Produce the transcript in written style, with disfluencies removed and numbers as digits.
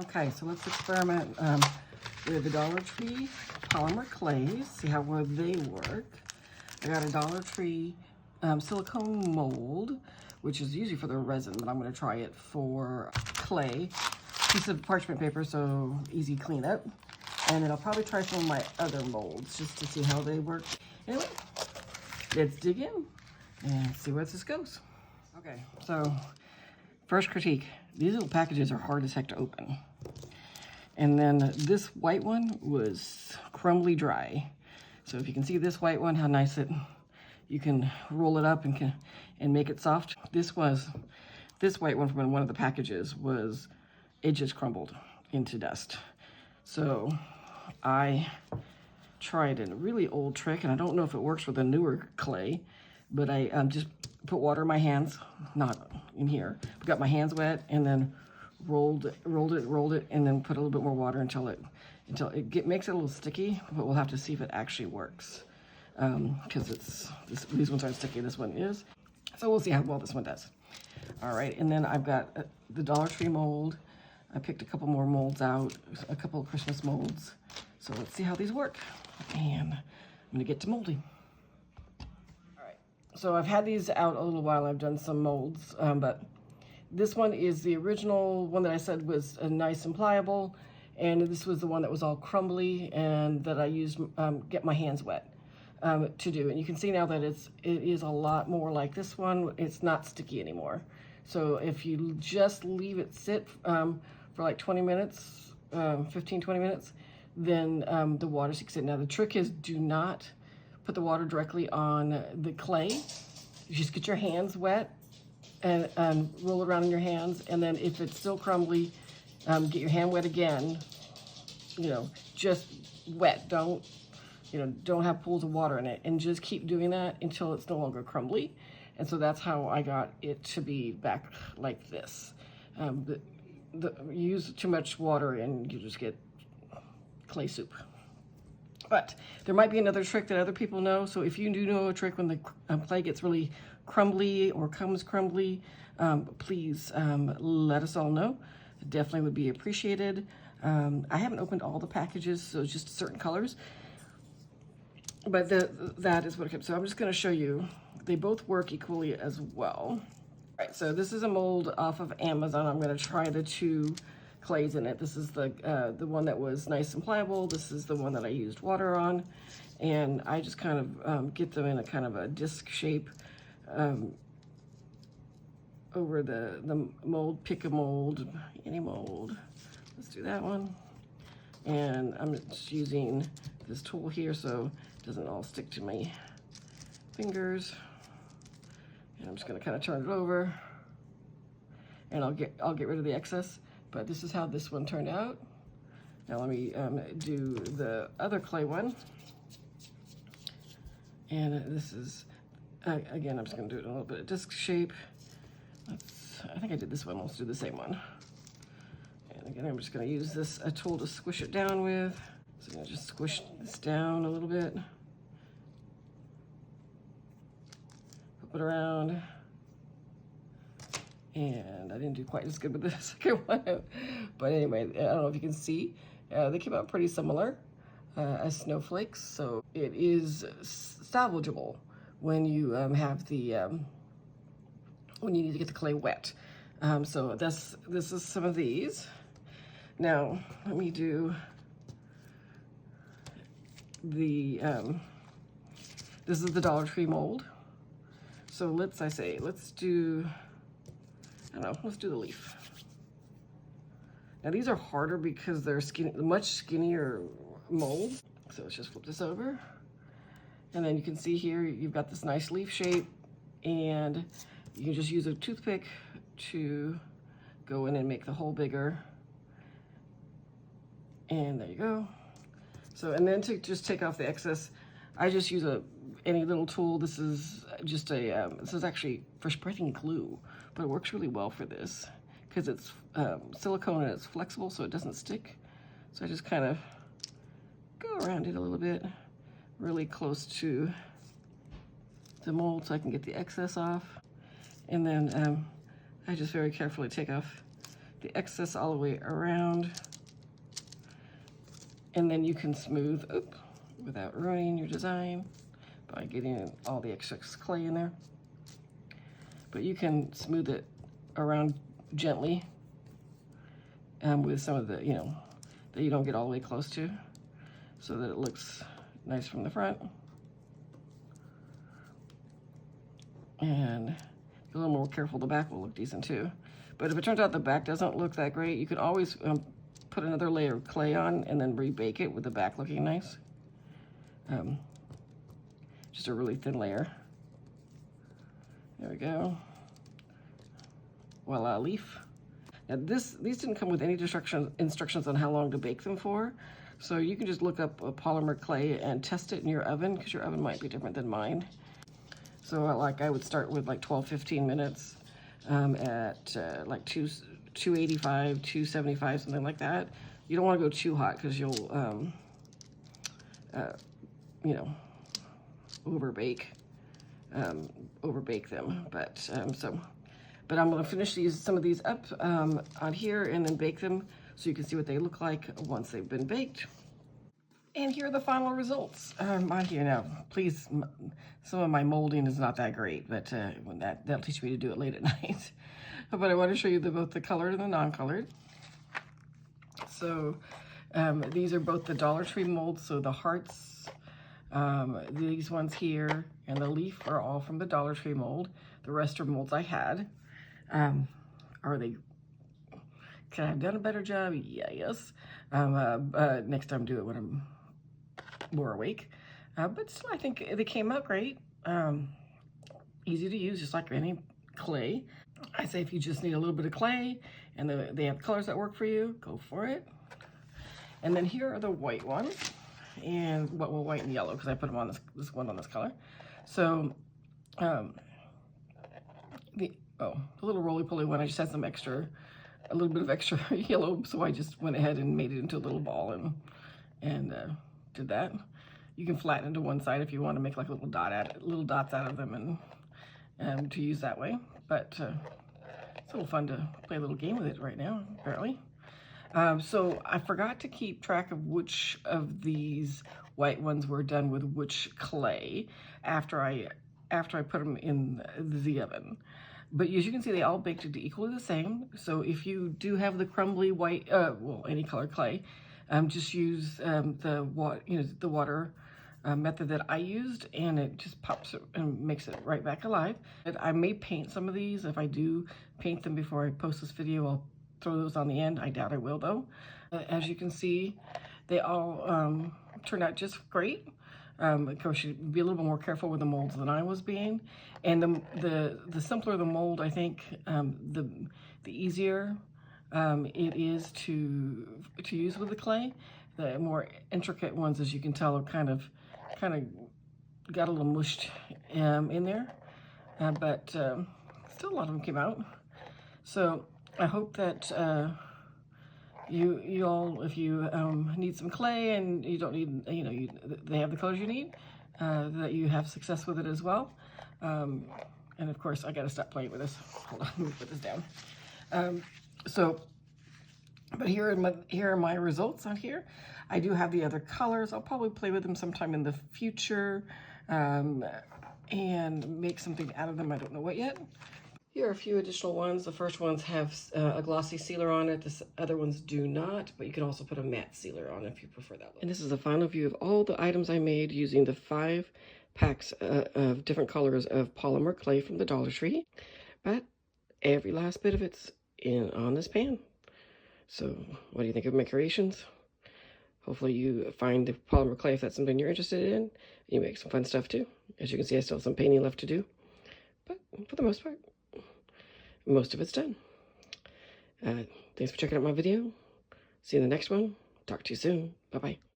Okay, so let's experiment with the Dollar Tree polymer clays, see how well they work. I got a Dollar Tree silicone mold, which is usually for the resin, but I'm going to try it for clay. Piece of parchment paper, so easy cleanup. And then I'll probably try some of my other molds just to see how they work. Anyway, let's dig in and see where this goes. Okay, so first critique. These little packages are hard as heck to open. And then this white one was crumbly dry. So if you can see this white one, how nice you can roll it up and make it soft. This white one from one of the packages it just crumbled into dust. So I tried a really old trick, and I don't know if it works with a newer clay, but I just put water in my hands, not in here, but got my hands wet and then rolled it, and then put a little bit more water until it makes it a little sticky, but we'll have to see if it actually works. Because these ones aren't sticky, this one is. So we'll see how well this one does. All right, and then I've got the Dollar Tree mold. I picked a couple more molds out, a couple of Christmas molds. So let's see how these work. And I'm gonna get to molding. All right, so I've had these out a little while. I've done some molds, but this one is the original one that I said was nice and pliable. And this was the one that was all crumbly and that I used, get my hands wet to do. And you can see now that it is a lot more like this one. It's not sticky anymore. So if you just leave it sit for like 20 minutes, 15, 20 minutes, then the water seeks in. Now the trick is, do not put the water directly on the clay. You just get your hands wet and roll it around in your hands. And then if it's still crumbly, get your hand wet again, just wet. Don't have pools of water in it, and just keep doing that until it's no longer crumbly. And so that's how I got it to be back like this. You use too much water and you just get clay soup. But there might be another trick that other people know. So if you do know a trick when the clay gets really crumbly or comes crumbly, please let us all know. It definitely would be appreciated. I haven't opened all the packages, so it's just certain colors. But that is what it comes. So I'm just going to show you. They both work equally as well. All right, so this is a mold off of Amazon. I'm going to try the two clays in it. This is the one that was nice and pliable. This is the one that I used water on. And I just kind of get them in a kind of a disc shape over the mold. Pick a mold, any mold. Let's do that one. And I'm just using this tool here so it doesn't all stick to my fingers. And I'm just going to kind of turn it over, and I'll get rid of the excess. But this is how this one turned out. Now let me do the other clay one. And this is, again, I'm just going to do it in a little bit of disc shape. I think I did this one. Let's do the same one. And again, I'm just going to use a tool to squish it down with. So I'm going to just squish this down a little bit. Flip it around. And I didn't do quite as good with the second one. But anyway, I don't know if you can see. They came out pretty similar as snowflakes. So it is salvageable when you have when you need to get the clay wet. So this is some of these. Now, let me do this is the Dollar Tree mold. So let's do, I don't know, let's do the leaf. Now these are harder because they're much skinnier mold. So let's just flip this over. And then you can see here, you've got this nice leaf shape, and you can just use a toothpick to go in and make the hole bigger. And there you go. So, and then to just take off the excess, I just use any little tool. This is just this is actually for spreading glue, but it works really well for this because it's silicone and it's flexible, so it doesn't stick. So I just kind of go around it a little bit, really close to the mold so I can get the excess off. And then I just very carefully take off the excess all the way around. And then you can smooth without ruining your design by getting all the excess clay in there. But you can smooth it around gently with some of the, that you don't get all the way close to, so that it looks nice from the front. And a little more careful, the back will look decent too. But if it turns out the back doesn't look that great, you can always put another layer of clay on and then rebake it with the back looking nice. Just a really thin layer. There we go. Voila, leaf. Now these didn't come with any instructions on how long to bake them for. So you can just look up a polymer clay and test it in your oven, because your oven might be different than mine. So like I would start with like 12-15 minutes at like 285, 275, something like that. You don't want to go too hot because you'll, overbake them. But I'm going to finish some of these up on here and then bake them so you can see what they look like once they've been baked. And here are the final results on here. Now, please, some of my molding is not that great, but that'll teach me to do it late at night. But I want to show you both the colored and the non-colored. So these are both the Dollar Tree molds. So the hearts, these ones here, and the leaf are all from the Dollar Tree mold. The rest are molds I had. Could I have done a better job? Yeah, yes. Next time do it when I'm more awake. But still, I think they came out great. Easy to use, just like any clay. I say if you just need a little bit of clay and they have colors that work for you, go for it. And then here are the white ones, and white and yellow, because I put them on this one on this color. So the little roly-poly one, I just had a little bit of extra yellow, so I just went ahead and made it into a little ball and did that. You can flatten it to one side if you want to make like little dots out of them and to use that way. But it's a little fun to play a little game with it right now, apparently. So I forgot to keep track of which of these white ones were done with which clay after I put them in the oven. But as you can see, they all baked equally the same. So if you do have the crumbly white, any color clay, just use the water method that I used, and it just pops it and makes it right back alive. And I may paint some of these. If I do paint them before I post this video, I'll throw those on the end. I doubt I will though. As you can see, they all turned out just great. Of course, you'd be a little bit more careful with the molds than I was being. And the simpler the mold, I think, the easier it is to use with the clay. The more intricate ones, as you can tell, are kind of got a little mushed in there. But still, a lot of them came out. So I hope that you all, if you need some clay and you don't need, they have the colors you need, that you have success with it as well. And of course, I got to stop playing with this. Hold on, let me put this down. But here are my results on here. I do have the other colors. I'll probably play with them sometime in the future and make something out of them. I don't know what yet. Here are a few additional ones. The first ones have a glossy sealer on it. The other ones do not, but you can also put a matte sealer on if you prefer that one. And this is the final view of all the items I made using the 5 packs of different colors of polymer clay from the Dollar Tree. But every last bit of it's on this pan. So what do you think of my creations? Hopefully you find the polymer clay if that's something you're interested in. You make some fun stuff too. As you can see, I still have some painting left to do. But for the most part, most of it's done. Thanks for checking out my video. See you in the next one. Talk to you soon. Bye-bye.